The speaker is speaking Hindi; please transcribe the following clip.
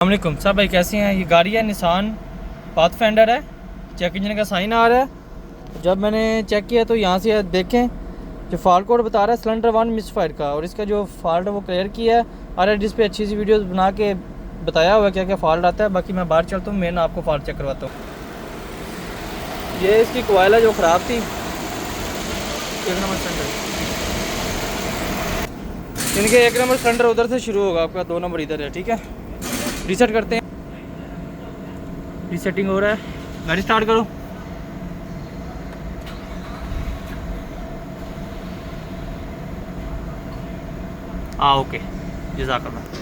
अस्सलामुअलैकुम सब भाई कैसे हैं। ये गाड़ी है निसान पाथफाइंडर है, चेक इंजन का साइन आ रहा है। जब मैंने चेक किया तो यहाँ से देखें जो फॉल्ट कोड बता रहा है सिलेंडर 1 मिसफायर का, और इसका जो फॉल्ट है वो क्लियर किया है। और जिस पे अच्छी सी वीडियोस बना के बताया हुआ है क्या क्या फॉल्ट आता है। बाकी मैं बाहर चलता हूँ, मैं आपको फॉल्ट चेक करवाता हूँ। ये इसकी कोयल है जो ख़राब थी, 1 नंबर सिलेंडर। इनके 1 नंबर सिलेंडर उधर से शुरू होगा, आपका 2 नंबर इधर है। ठीक है, रीसेट करते हैं। रीसेटिंग हो रहा है, गाड़ी स्टार्ट करो। ओके, जज़ाकल्लाह।